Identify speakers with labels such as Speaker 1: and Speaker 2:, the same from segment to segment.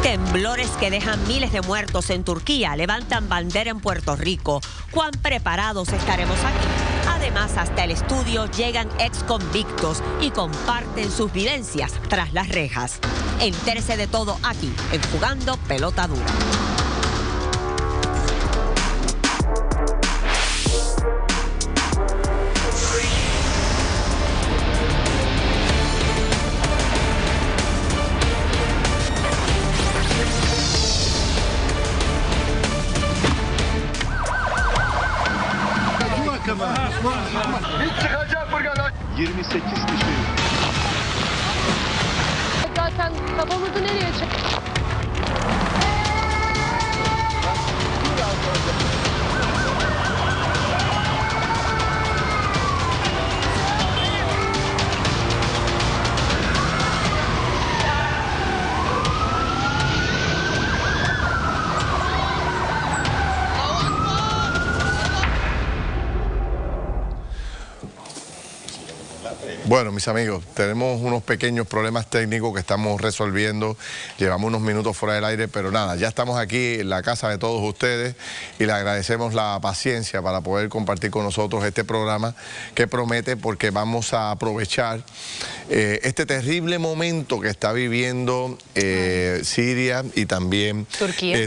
Speaker 1: Temblores que dejan miles de muertos en Turquía levantan bandera en Puerto Rico. ¿Cuán preparados estaremos aquí? Además, hasta el estudio llegan exconvictos y comparten sus vivencias tras las rejas. Entérese de todo aquí, en Jugando Pelota Dura.
Speaker 2: Çıkacak buradan. 28 kişi.
Speaker 3: Zaten kafamızı nereye çek?
Speaker 4: Bueno, mis amigos, tenemos unos pequeños problemas técnicos que estamos resolviendo. Llevamos unos minutos fuera del aire, pero nada, ya estamos aquí en la casa de todos ustedes y le agradecemos la paciencia para poder compartir con nosotros este programa que promete, porque vamos a aprovechar este terrible momento que está viviendo Siria y también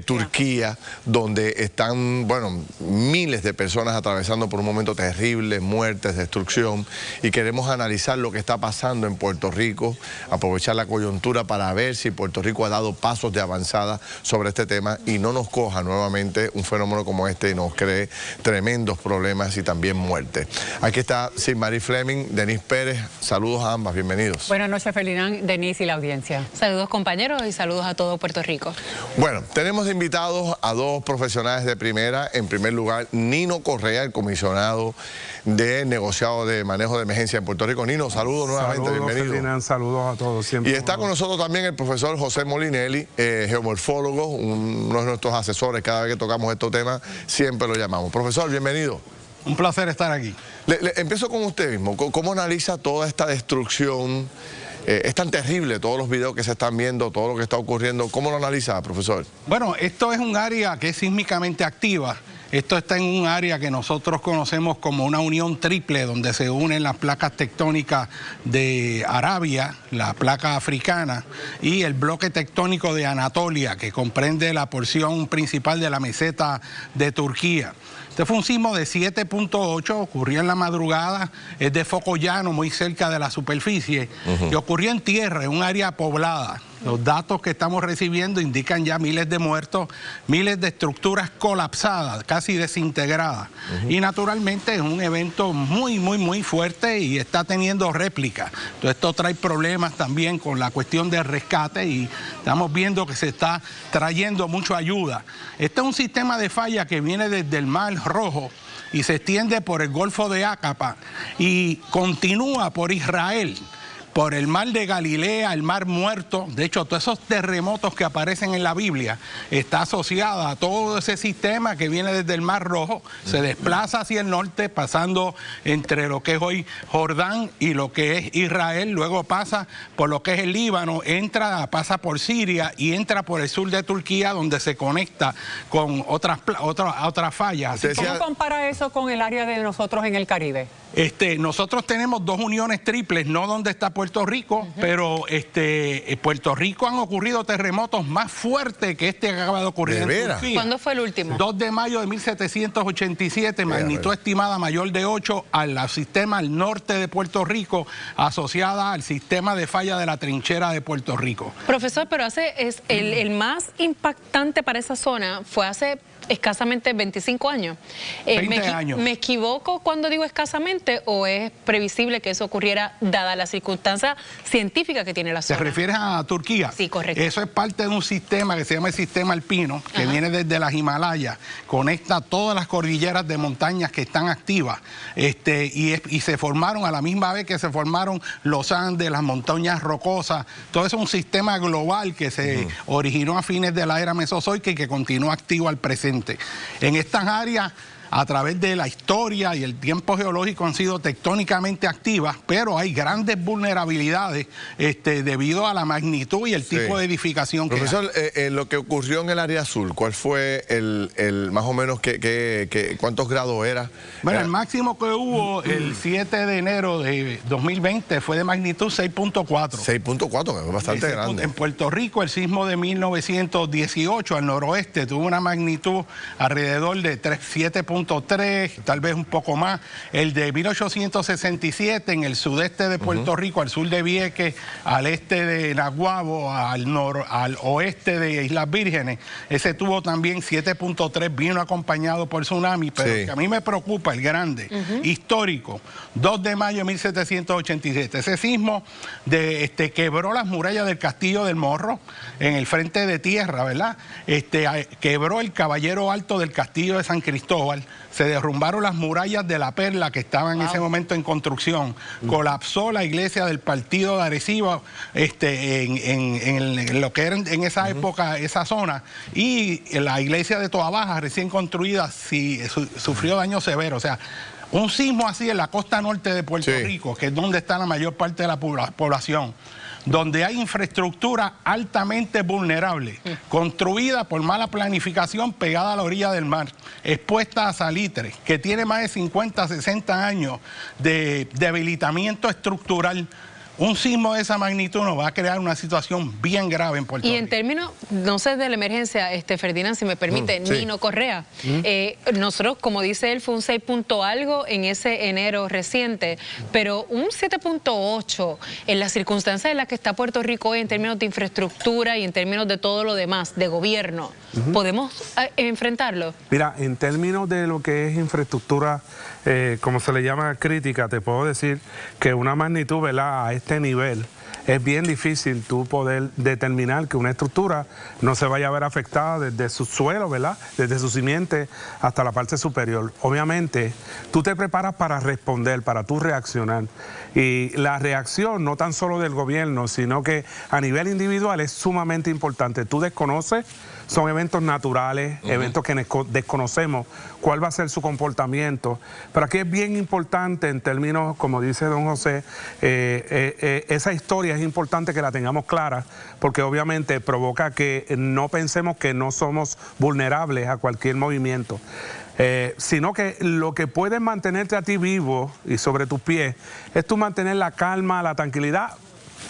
Speaker 4: Turquía, donde están, bueno, miles de personas atravesando por un momento terrible, muertes, destrucción, y queremos analizar lo que está pasando en Puerto Rico, aprovechar la coyuntura para ver si Puerto Rico ha dado pasos de avanzada sobre este tema y no nos coja nuevamente un fenómeno como este y nos cree tremendos problemas y también muertes. Aquí está Silmarie Fleming, Denise Pérez, saludos a ambas, bienvenidos.
Speaker 5: Buenas noches, Ferdinand, Denise y la audiencia.
Speaker 6: Saludos, compañeros, y saludos a todo Puerto Rico.
Speaker 4: Bueno, tenemos invitados a dos profesionales de primera. En primer lugar, Nino Correa, el comisionado de negociado de manejo de emergencia en Puerto Rico. Nino, saludos nuevamente,
Speaker 7: saludos,
Speaker 4: bienvenido.
Speaker 7: Ferdinand, saludos a todos. Siempre
Speaker 4: y está con nosotros también el profesor José Molinelli, geomorfólogo, uno de nuestros asesores. Cada vez que tocamos estos temas, siempre lo llamamos. Profesor, bienvenido.
Speaker 7: Un placer estar aquí.
Speaker 4: Empiezo con usted mismo. ¿Cómo analiza toda esta destrucción? Es tan terrible todos los videos que se están viendo, todo lo que está ocurriendo. ¿Cómo lo analiza, profesor?
Speaker 7: Bueno, esto es un área que es sísmicamente activa. Esto está en un área que nosotros conocemos como una unión triple, donde se unen las placas tectónicas de Arabia, la placa africana, y el bloque tectónico de Anatolia, que comprende la porción principal de la meseta de Turquía. Este fue un sismo de 7.8, ocurrió en la madrugada, es de foco llano, muy cerca de la superficie, y ocurrió en tierra, en un área poblada. Los datos que estamos recibiendo indican ya miles de muertos, miles de estructuras colapsadas, casi desintegradas. Y naturalmente es un evento muy fuerte y está teniendo réplica. Entonces esto trae problemas también con la cuestión del rescate y estamos viendo que se está trayendo mucha ayuda. Este es un sistema de falla que viene desde el Mar Rojo y se extiende por el Golfo de Acapa y continúa por Israel, por el mar de Galilea, el mar Muerto. De hecho, todos esos terremotos que aparecen en la Biblia está asociada a todo ese sistema que viene desde el Mar Rojo, se desplaza hacia el norte, pasando entre lo que es hoy Jordán y lo que es Israel, luego pasa por lo que es el Líbano, pasa por Siria y entra por el sur de Turquía, donde se conecta con otras fallas.
Speaker 5: ¿Cómo compara eso con el área de nosotros en el Caribe?
Speaker 7: Nosotros tenemos dos uniones triples, no donde está Puerto Rico, pero Puerto Rico han ocurrido terremotos más fuertes que este que acaba de ocurrir en Turquía.
Speaker 6: ¿Cuándo fue el último?
Speaker 7: 2 de mayo de 1787, magnitud estimada mayor de 8 al sistema al norte de Puerto Rico, asociada al sistema de falla de la trinchera de Puerto Rico.
Speaker 6: Profesor, pero el más impactante para esa zona fue hace escasamente 25 años.
Speaker 7: 20 años.
Speaker 6: ¿Me equivoco cuando digo escasamente o es previsible que eso ocurriera dada la circunstancia científica que tiene la zona?
Speaker 7: ¿Te refieres a Turquía?
Speaker 6: Sí, correcto.
Speaker 7: Eso es parte de un sistema que se llama el sistema alpino, que viene desde las Himalayas, conecta todas las cordilleras de montañas que están activas y se formaron a la misma vez que se formaron los Andes, las montañas rocosas. Todo eso es un sistema global que se originó a fines de la era mesozoica y que continúa activo al presente. En estas áreas a través de la historia y el tiempo geológico han sido tectónicamente activas, pero hay grandes vulnerabilidades debido a la magnitud y el tipo de edificación que hay.
Speaker 4: Profesor, lo que ocurrió en el área azul, ¿cuál fue el más o menos cuántos grados era?
Speaker 7: Bueno, el máximo que hubo el 7 de enero de 2020 fue de magnitud 6.4.
Speaker 4: 6.4, que es bastante grande.
Speaker 7: En Puerto Rico, el sismo de 1918 al noroeste tuvo una magnitud alrededor de 7.3, tal vez un poco más. El de 1867 en el sudeste de Puerto Rico, al sur de Vieques, al este de Naguabo, al oeste de Islas Vírgenes, ese tuvo también 7.3, vino acompañado por tsunami, pero que a mí me preocupa, el grande, histórico, 2 de mayo de 1787. Ese sismo quebró las murallas del Castillo del Morro en el frente de tierra, ¿verdad? Quebró el Caballero Alto del Castillo de San Cristóbal, se derrumbaron las murallas de la Perla que estaban en ese momento en construcción, colapsó la iglesia del partido de Arecibo en lo que era en esa época, esa zona, y la iglesia de Toa Baja, recién construida, sufrió daños severos. O sea, un sismo así en la costa norte de Puerto Rico, que es donde está la mayor parte de la población, donde hay infraestructura altamente vulnerable, construida por mala planificación, pegada a la orilla del mar, expuesta a salitre, que tiene más de 50, 60 años de debilitamiento estructural. Un sismo de esa magnitud nos va a crear una situación bien grave en Puerto Rico.
Speaker 6: Y en términos, no sé, de la emergencia, Ferdinand, si me permite, Nino Correa, nosotros, como dice él, fue un 6 punto algo en ese enero reciente, pero un 7.8 en las circunstancias en las que está Puerto Rico hoy en términos de infraestructura y en términos de todo lo demás, de gobierno, ¿podemos enfrentarlo?
Speaker 8: Mira, en términos de lo que es infraestructura, como se le llama crítica, te puedo decir que una magnitud, ¿verdad?, a este nivel, es bien difícil tú poder determinar que una estructura no se vaya a ver afectada desde su suelo, ¿verdad?, desde su simiente hasta la parte superior. Obviamente, tú te preparas para responder, para tú reaccionar. Y la reacción no tan solo del gobierno, sino que a nivel individual es sumamente importante. Tú desconoces, son eventos naturales, eventos que desconocemos cuál va a ser su comportamiento. Pero aquí es bien importante en términos, como dice don José, esa historia es importante que la tengamos clara, porque obviamente provoca que no pensemos que no somos vulnerables a cualquier movimiento. Sino que lo que puede mantenerte a ti vivo y sobre tus pies es tú mantener la calma, la tranquilidad,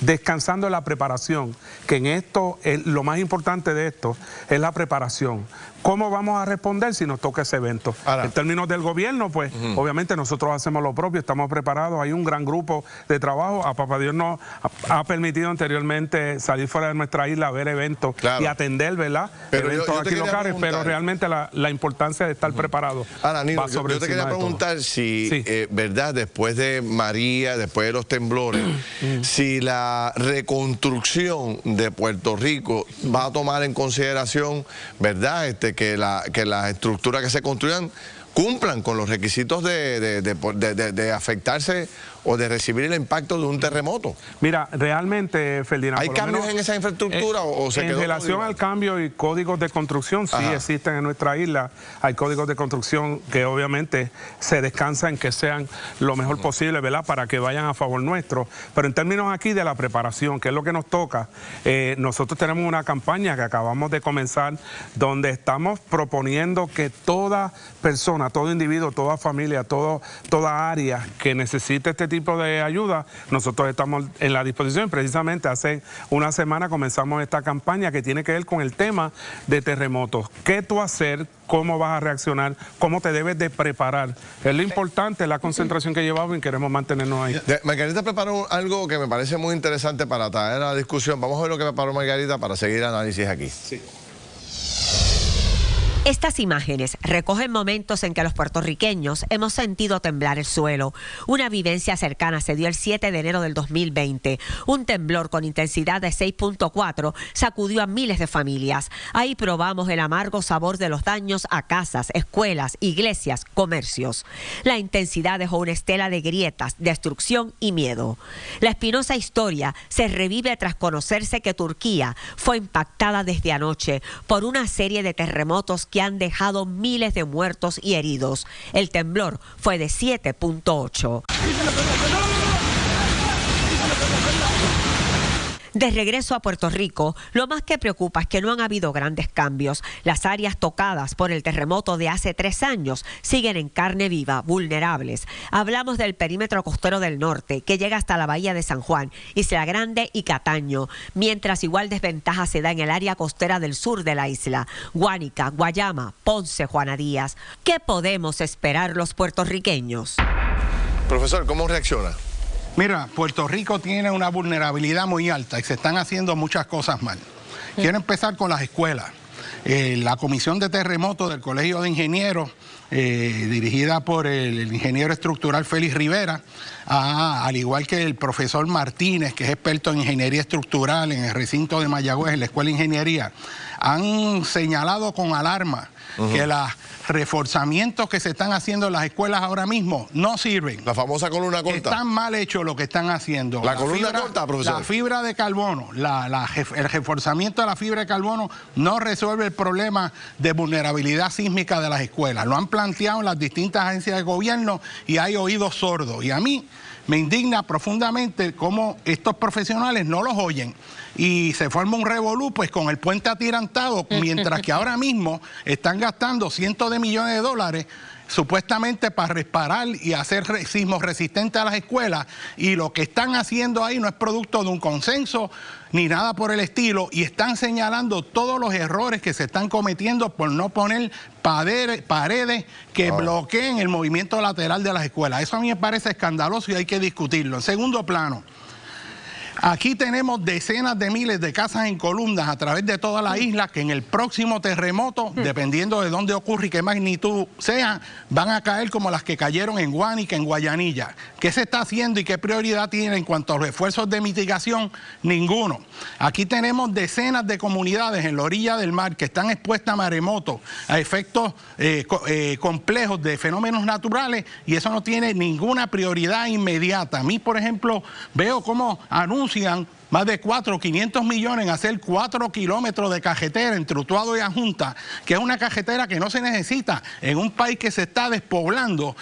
Speaker 8: descansando en la preparación, que en esto, lo más importante de esto es la preparación. ¿Cómo vamos a responder si nos toca ese evento? Ahora, en términos del gobierno, pues, obviamente nosotros hacemos lo propio, estamos preparados, hay un gran grupo de trabajo, a papá Dios nos ha permitido anteriormente salir fuera de nuestra isla, ver eventos y atender, ¿verdad?, eventos aquí locales, pero realmente la importancia de estar preparado.
Speaker 4: Ahora, Nino, yo te quería preguntar si, ¿verdad?, después de María, después de los temblores, si la reconstrucción de Puerto Rico va a tomar en consideración, ¿verdad?, que las estructuras que se construyan cumplan con los requisitos de afectarse o de recibir el impacto de un terremoto.
Speaker 8: Mira, realmente, Ferdinand,
Speaker 4: ¿hay cambios en esa infraestructura o se quedó? En
Speaker 8: relación al cambio y códigos de construcción, sí existen en nuestra isla. Hay códigos de construcción que obviamente se descansan en que sean lo mejor posible, ¿verdad?, para que vayan a favor nuestro. Pero en términos aquí de la preparación, que es lo que nos toca, nosotros tenemos una campaña que acabamos de comenzar donde estamos proponiendo que toda persona, todo individuo, toda familia, toda área que necesite este tipo de ayuda, nosotros estamos en la disposición. Precisamente hace una semana comenzamos esta campaña que tiene que ver con el tema de terremotos. ¿Qué tú hacer? ¿Cómo vas a reaccionar? ¿Cómo te debes de preparar? Es lo importante, la concentración que llevamos y queremos mantenernos ahí.
Speaker 4: Margarita preparó algo que me parece muy interesante para traer a la discusión. Vamos a ver lo que preparó Margarita para seguir el análisis aquí. Sí.
Speaker 1: Estas imágenes recogen momentos en que los puertorriqueños hemos sentido temblar el suelo. Una vivencia cercana se dio el 7 de enero del 2020. Un temblor con intensidad de 6.4 sacudió a miles de familias. Ahí probamos el amargo sabor de los daños a casas, escuelas, iglesias, comercios. La intensidad dejó una estela de grietas, destrucción y miedo. La espinosa historia se revive tras conocerse que Turquía fue impactada desde anoche por una serie de terremotos que han dejado miles de muertos y heridos. El temblor fue de 7.8. De regreso a Puerto Rico, lo más que preocupa es que no han habido grandes cambios. Las áreas tocadas por el terremoto de hace 3 años siguen en carne viva, vulnerables. Hablamos del perímetro costero del norte, que llega hasta la bahía de San Juan, Isla Grande y Cataño, mientras igual desventaja se da en el área costera del sur de la isla, Guánica, Guayama, Ponce, Juana Díaz. ¿Qué podemos esperar los puertorriqueños?
Speaker 4: Profesor, ¿cómo reacciona?
Speaker 7: Mira, Puerto Rico tiene una vulnerabilidad muy alta y se están haciendo muchas cosas mal. Quiero empezar con las escuelas. La Comisión de Terremotos del Colegio de Ingenieros, dirigida por el ingeniero estructural Félix Rivera, al igual que el profesor Martínez, que es experto en ingeniería estructural en el recinto de Mayagüez, en la Escuela de Ingeniería, han señalado con alarma que los reforzamientos que se están haciendo en las escuelas ahora mismo no sirven.
Speaker 4: La famosa columna corta.
Speaker 7: Están mal hechos lo que están haciendo.
Speaker 4: La columna corta, profesor.
Speaker 7: La fibra de carbono, el reforzamiento de la fibra de carbono no resuelve el problema de vulnerabilidad sísmica de las escuelas. Lo han planteado en las distintas agencias de gobierno y hay oídos sordos. Y a mí me indigna profundamente cómo estos profesionales no los oyen y se forma un revolú pues con el puente atirantado, mientras que ahora mismo están gastando cientos de millones de dólares supuestamente para reparar y hacer sismos resistentes a las escuelas, y lo que están haciendo ahí no es producto de un consenso ni nada por el estilo, y están señalando todos los errores que se están cometiendo por no poner paredes que bloqueen el movimiento lateral de las escuelas. Eso a mí me parece escandaloso y hay que discutirlo. En segundo plano, aquí tenemos decenas de miles de casas en columnas a través de toda la isla que en el próximo terremoto, dependiendo de dónde ocurre y qué magnitud sea, van a caer como las que cayeron en Guánica, en Guayanilla. ¿Qué se está haciendo y qué prioridad tiene en cuanto a los esfuerzos de mitigación? Ninguno. Aquí tenemos decenas de comunidades en la orilla del mar que están expuestas a maremotos, a efectos complejos de fenómenos naturales, y eso no tiene ninguna prioridad inmediata. A mí, por ejemplo, veo cómo anuncian más de 500 millones en hacer 4 kilómetros de cajetera entre Utuado y Adjunta, que es una cajetera que no se necesita en un país que se está despoblando.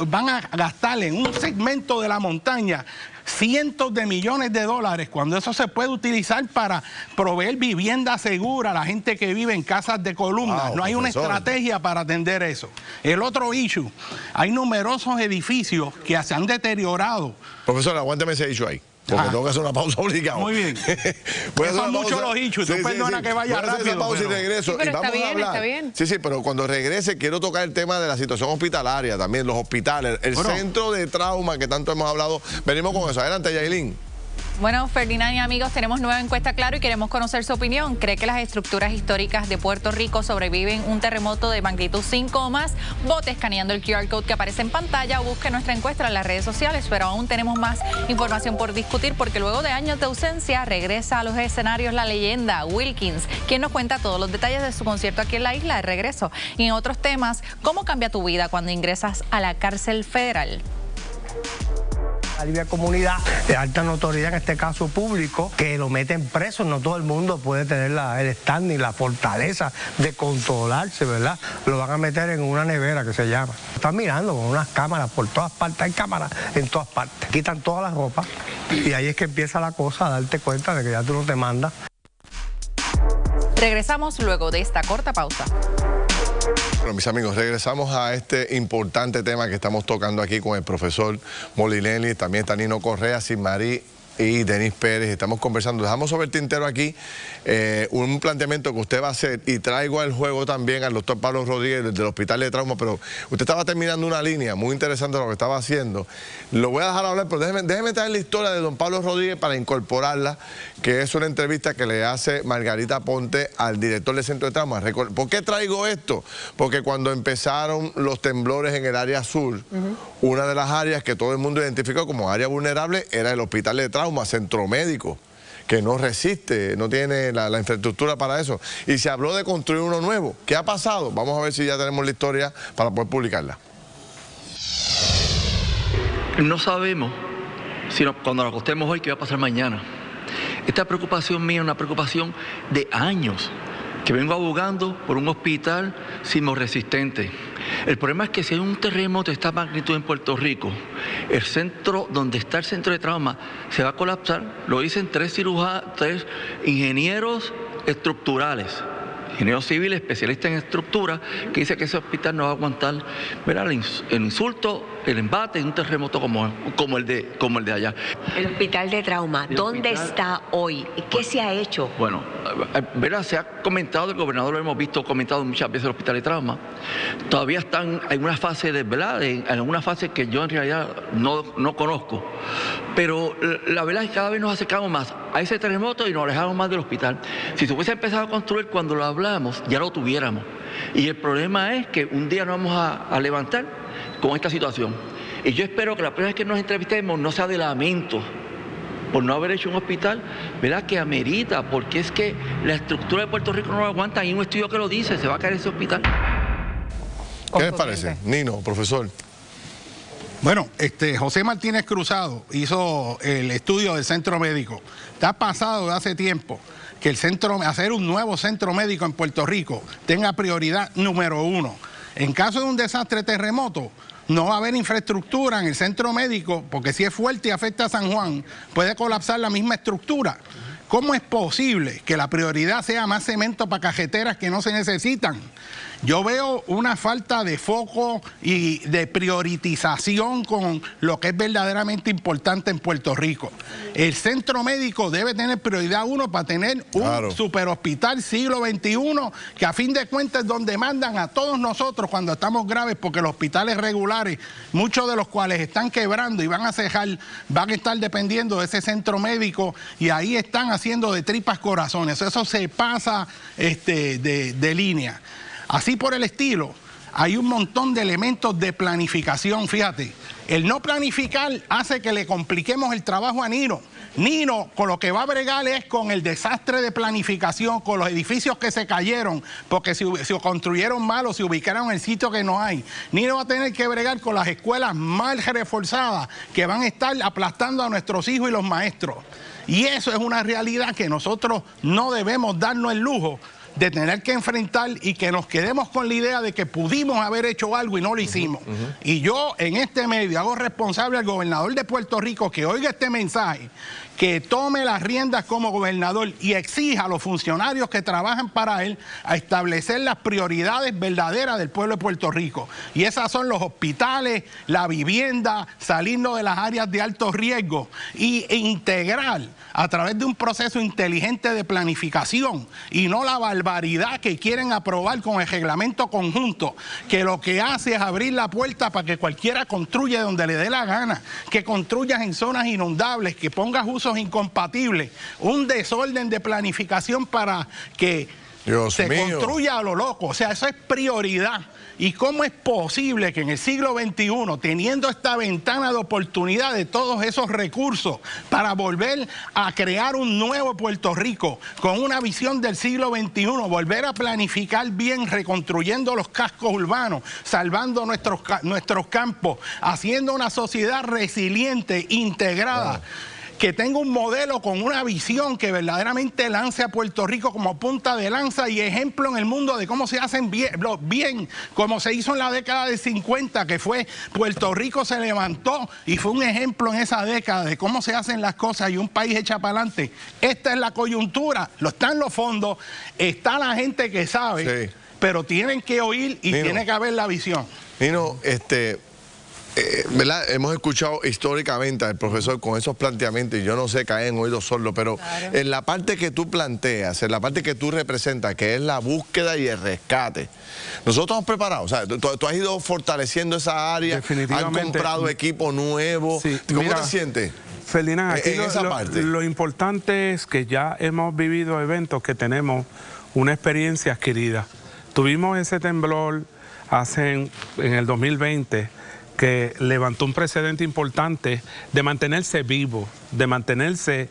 Speaker 7: Van a gastar en un segmento de la montaña cientos de millones de dólares, cuando eso se puede utilizar para proveer vivienda segura a la gente que vive en casas de columnas. No hay una estrategia para atender eso. El otro issue, hay numerosos edificios que se han deteriorado.
Speaker 4: Profesor, aguántame ese issue ahí, porque tengo que hacer una pausa obligada.
Speaker 7: Muy bien.
Speaker 4: Son
Speaker 7: muchos los issues, tú perdona que vaya rápido.
Speaker 4: Pausa y regreso.
Speaker 6: Sí, pero
Speaker 4: y vamos
Speaker 6: está
Speaker 4: a hablar.
Speaker 6: bien.
Speaker 4: Sí, pero cuando regrese quiero tocar el tema de la situación hospitalaria también, los hospitales, el centro de trauma que tanto hemos hablado. Venimos con eso. Adelante, Yailin.
Speaker 9: Bueno, Ferdinand y amigos, tenemos nueva encuesta, claro, y queremos conocer su opinión. ¿Cree que las estructuras históricas de Puerto Rico sobreviven un terremoto de magnitud 5 o más? Vote escaneando el QR code que aparece en pantalla o busque nuestra encuesta en las redes sociales, pero aún tenemos más información por discutir porque luego de años de ausencia regresa a los escenarios la leyenda Wilkins, quien nos cuenta todos los detalles de su concierto aquí en la isla de regreso. Y en otros temas, ¿cómo cambia tu vida cuando ingresas a la cárcel federal?
Speaker 10: La libre comunidad de alta notoriedad, en este caso público, que lo meten preso. No todo el mundo puede tener el standing, la fortaleza de controlarse, ¿verdad? Lo van a meter en una nevera que se llama. Están mirando con unas cámaras por todas partes, hay cámaras en todas partes. Quitan toda la ropa y ahí es que empieza la cosa, a darte cuenta de que ya tú no te mandas.
Speaker 9: Regresamos luego de esta corta pausa.
Speaker 4: Bueno, mis amigos, regresamos a este importante tema que estamos tocando aquí con el profesor Molinelli, también está Nino Correa, Silmarí y Denis Pérez. Estamos conversando, dejamos sobre el tintero aquí un planteamiento que usted va a hacer, y traigo al juego también al doctor Pablo Rodríguez del Hospital de Trauma, pero usted estaba terminando una línea muy interesante de lo que estaba haciendo. Lo voy a dejar hablar, pero déjeme traer la historia de don Pablo Rodríguez para incorporarla, que es una entrevista que le hace Margarita Ponte al director del Centro de Trauma. ¿Por qué traigo esto? Porque cuando empezaron los temblores en el área sur, una de las áreas que todo el mundo identificó como área vulnerable era el Hospital de Trauma, centro médico, que no resiste, no tiene la infraestructura para eso. Y se habló de construir uno nuevo. ¿Qué ha pasado? Vamos a ver si ya tenemos la historia para poder publicarla.
Speaker 11: No sabemos, sino cuando nos acostemos hoy, qué va a pasar mañana. Esta preocupación mía es una preocupación de años. que vengo abogando por un hospital sismorresistente. El problema es que si hay un terremoto de esta magnitud en Puerto Rico, el centro donde está el centro de trauma se va a colapsar. Lo dicen tres ingenieros estructurales, ingenieros civiles especialistas en estructura, que dice que ese hospital no va a aguantar, ¿verdad?, el insulto, el embate de un terremoto como el de allá.
Speaker 1: El hospital de trauma, ¿dónde está hoy? ¿Qué se ha hecho?
Speaker 11: Bueno, ¿verdad? Se ha comentado, el gobernador lo hemos visto comentado muchas veces el hospital de trauma. Todavía están en una fase de, ¿verdad?, en alguna fase que yo en realidad no conozco. Pero la verdad es que cada vez nos acercamos más a ese terremoto y nos alejamos más del hospital. Si se hubiese empezado a construir cuando lo hablamos, ya lo tuviéramos. Y el problema es que un día nos vamos a levantar con esta situación. Y yo espero que la primera vez que nos entrevistemos no sea de lamento por no haber hecho un hospital, ¿verdad?, que amerita, porque es que la estructura de Puerto Rico no lo aguanta. Hay un estudio que lo dice, se va a caer ese hospital.
Speaker 4: ¿Qué les parece? Nino, profesor.
Speaker 7: Bueno, José Martínez Cruzado hizo el estudio del centro médico. Está pasado de hace tiempo que hacer un nuevo centro médico en Puerto Rico tenga prioridad número 1. En caso de un desastre terremoto, no va a haber infraestructura en el centro médico, porque si es fuerte y afecta a San Juan, puede colapsar la misma estructura. ¿Cómo es posible que la prioridad sea más cemento para cajeteras que no se necesitan? Yo veo una falta de foco y de priorización con lo que es verdaderamente importante en Puerto Rico. El centro médico debe tener prioridad 1 para tener un superhospital siglo XXI, que a fin de cuentas es donde mandan a todos nosotros cuando estamos graves, porque los hospitales regulares, muchos de los cuales están quebrando y van a estar dependiendo de ese centro médico, y ahí están haciendo de tripas corazones. Eso se pasa de línea. Así por el estilo, hay un montón de elementos de planificación. Fíjate, el no planificar hace que le compliquemos el trabajo a Nino. Nino, con lo que va a bregar es con el desastre de planificación, con los edificios que se cayeron, porque se construyeron mal o se ubicaron en el sitio que no hay. Nino va a tener que bregar con las escuelas mal reforzadas, que van a estar aplastando a nuestros hijos y los maestros. Y eso es una realidad que nosotros no debemos darnos el lujo de tener que enfrentar, y que nos quedemos con la idea de que pudimos haber hecho algo y no lo hicimos. Y yo en este medio hago responsable al gobernador de Puerto Rico que oiga este mensaje, que tome las riendas como gobernador y exija a los funcionarios que trabajan para él a establecer las prioridades verdaderas del pueblo de Puerto Rico. Y esas son los hospitales, la vivienda, salirnos de las áreas de alto riesgo e integrar a través de un proceso inteligente de planificación, y no la barbaridad que quieren aprobar con el reglamento conjunto, que lo que hace es abrir la puerta para que cualquiera construya donde le dé la gana, que construyas en zonas inundables, que pongas usos incompatibles, un desorden de planificación para que se construya a lo loco. O sea, eso es prioridad. ¿Y cómo es posible que en el siglo XXI, teniendo esta ventana de oportunidad de todos esos recursos para volver a crear un nuevo Puerto Rico con una visión del siglo XXI, volver a planificar bien, reconstruyendo los cascos urbanos, salvando nuestros campos, haciendo una sociedad resiliente, integrada, que tenga un modelo con una visión que verdaderamente lance a Puerto Rico como punta de lanza y ejemplo en el mundo de cómo se hacen bien, como se hizo en la década de 50, que fue Puerto Rico se levantó y fue un ejemplo en esa década de cómo se hacen las cosas y un país echa para adelante. Esta es la coyuntura, están los fondos, está la gente que sabe, pero tienen que oír y tiene que haber la visión.
Speaker 4: Nino, ¿verdad? Hemos escuchado históricamente al profesor con esos planteamientos, y yo no sé, caer en oídos sordos, pero en la parte que tú planteas, en la parte que tú representas, que es la búsqueda y el rescate, nosotros hemos preparado, o sea, tú has ido fortaleciendo esa área, han comprado equipo nuevo, ¿cómo te sientes?
Speaker 8: Ferdinand, aquí lo importante es que ya hemos vivido eventos que tenemos una experiencia adquirida. Tuvimos ese temblor en el 2020, que levantó un precedente importante de mantenerse vivo, de mantenerse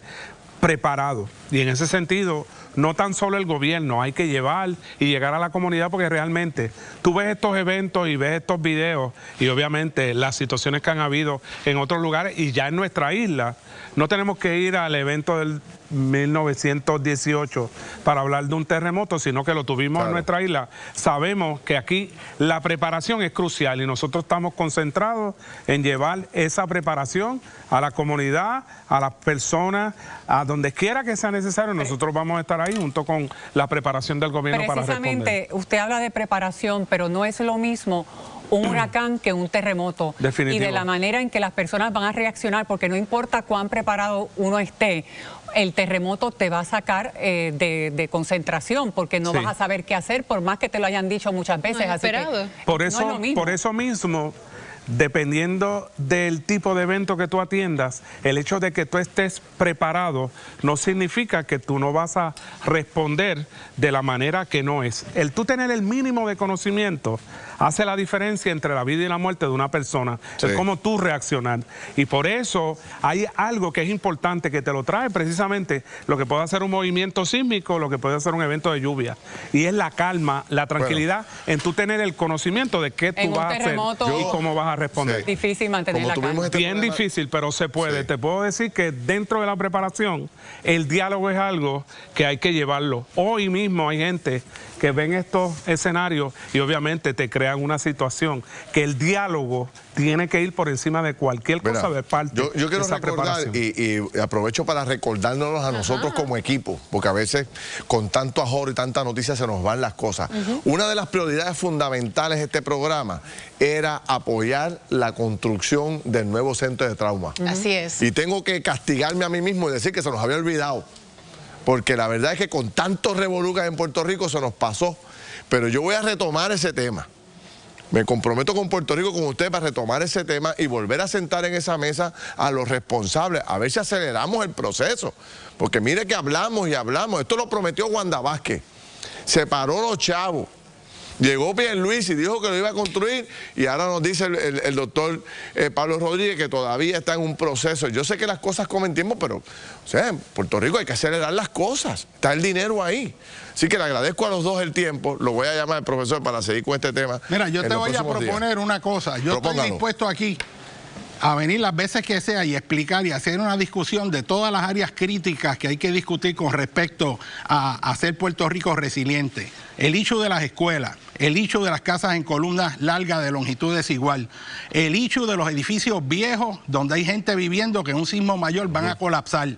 Speaker 8: preparado. Y en ese sentido, no tan solo el gobierno, hay que llevar y llegar a la comunidad, porque realmente tú ves estos eventos y ves estos videos y obviamente las situaciones que han habido en otros lugares y ya en nuestra isla. No tenemos que ir al evento del 1918 para hablar de un terremoto, sino que lo tuvimos en nuestra isla. Sabemos que aquí la preparación es crucial y nosotros estamos concentrados en llevar esa preparación a la comunidad, a las personas, a donde quiera que sea necesario. Nosotros vamos a estar ahí junto con la preparación del gobierno para responder.
Speaker 5: Precisamente, usted habla de preparación, pero no es lo mismo un huracán que un terremoto.
Speaker 8: Definitivo.
Speaker 5: Y de la manera en que las personas van a reaccionar, porque no importa cuán preparado uno esté, el terremoto te va a sacar de concentración, porque no vas a saber qué hacer, por más que te lo hayan dicho muchas veces.
Speaker 6: No,
Speaker 5: así que
Speaker 8: por
Speaker 5: no es lo mismo.
Speaker 8: Por eso mismo, dependiendo del tipo de evento que tú atiendas, el hecho de que tú estés preparado no significa que tú no vas a responder de la manera que no es. El tú tener el mínimo de conocimiento hace la diferencia entre la vida y la muerte de una persona. Sí. Es como tú reaccionar. Y por eso hay algo que es importante, que te lo trae precisamente lo que puede hacer un movimiento sísmico, lo que puede hacer un evento de lluvia. Y es la calma, la tranquilidad en tú tener el conocimiento de qué tú vas a hacer y cómo vas a responder.
Speaker 5: Difícil mantener la calma.
Speaker 8: Bien difícil, pero se puede. Te puedo decir que dentro de la preparación, el diálogo es algo que hay que llevarlo. Hoy mismo hay gente que ven estos escenarios y obviamente te crean una situación que el diálogo tiene que ir por encima de cualquier cosa de parte
Speaker 4: yo quiero
Speaker 8: de esa
Speaker 4: recordar y aprovecho para recordárnoslos a nosotros como equipo, porque a veces con tanto ajoro y tanta noticia se nos van las cosas. Una de las prioridades fundamentales de este programa era apoyar la construcción del nuevo centro de trauma.
Speaker 6: Así es.
Speaker 4: Y tengo que castigarme a mí mismo y decir que se nos había olvidado, porque la verdad es que con tantos revoluciones en Puerto Rico se nos pasó. Pero yo voy a retomar ese tema. Me comprometo con Puerto Rico, con usted, para retomar ese tema y volver a sentar en esa mesa a los responsables, a ver si aceleramos el proceso. Porque mire que hablamos y hablamos. Esto lo prometió Wanda Vázquez. Se paró los chavos. Llegó Pierluisi y dijo que lo iba a construir y ahora nos dice el doctor Pablo Rodríguez que todavía está en un proceso. Yo sé que las cosas comen tiempo, pero o sea, en Puerto Rico hay que acelerar las cosas. Está el dinero ahí. Así que le agradezco a los dos el tiempo. Lo voy a llamar al profesor para seguir con este tema.
Speaker 7: Mira, yo te voy a proponer una cosa. Yo estoy dispuesto aquí a venir las veces que sea y explicar y hacer una discusión de todas las áreas críticas que hay que discutir con respecto a hacer Puerto Rico resiliente. El issue de las escuelas, el issue de las casas en columnas largas de longitud desigual, el issue de los edificios viejos donde hay gente viviendo que en un sismo mayor van a colapsar.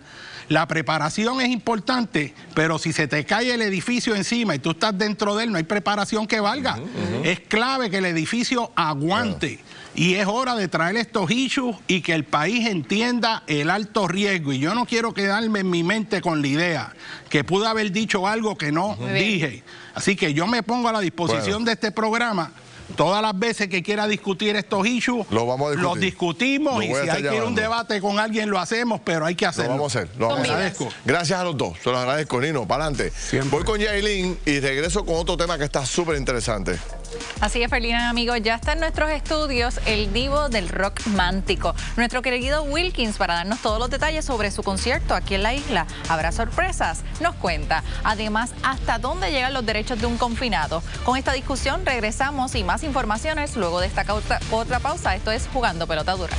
Speaker 7: La preparación es importante, pero si se te cae el edificio encima y tú estás dentro de él, no hay preparación que valga. Es clave que el edificio aguante. Y es hora de traer estos issues y que el país entienda el alto riesgo. Y yo no quiero quedarme en mi mente con la idea que pude haber dicho algo que no dije. Así que yo me pongo a la disposición de este programa. Todas las veces que quiera discutir estos issues, los discutimos, y si hay que ir a un debate con alguien lo hacemos, pero hay que hacerlo.
Speaker 4: Lo vamos a hacer, lo vamos a hacer. Gracias a los dos, se los agradezco, Nino, para adelante. Voy con Yailin y regreso con otro tema que está súper interesante.
Speaker 9: Así es, Ferlina, amigos, ya está en nuestros estudios el divo del rock mántico, nuestro querido Wilkins, para darnos todos los detalles sobre su concierto aquí en la isla. ¿Habrá sorpresas? Nos cuenta. Además, ¿hasta dónde llegan los derechos de un confinado? Con esta discusión regresamos y más informaciones luego de esta otra pausa. Esto es Jugando Pelota Dura.